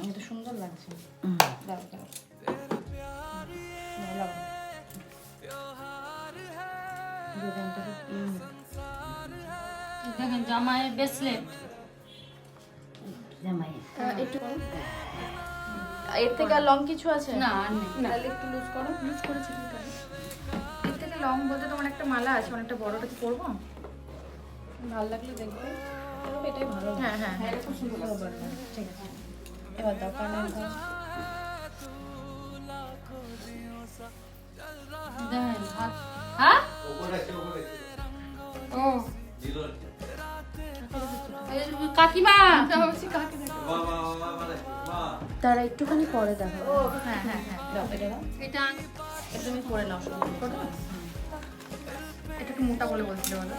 কিন্তু সুন্দর লাগছে। দাও দাও দেখেন জামাইয়ের ব্রেসলেট। একটু এর থেকে আর লং কিছু আছে? না আর নেই। তাহলে একটু লুজ করো। ইউজ করেছি কিন্তু আমি। এর থেকে লং বলতে তোমার একটা মালা আছে, অনেকটা বড়টা কি পরবো? ভালো লাগলে দেখবে। এটাই ভালো। হ্যাঁ হ্যাঁ হ্যাঁ, এটা খুব সুন্দর হবে। ঠিক আছে, এবার দাও কানে দাও। দেখেন হাত। হ্যাঁ ও এই কাকিমা তারা একটুখানি পরে দেখো। হ্যাঁ হ্যাঁ হ্যাঁ দাও এটা দাও। এটা এটা তুমি পরে নাও সুন্দর করে। এটা একটু মোটা বলে বলছিল বলো।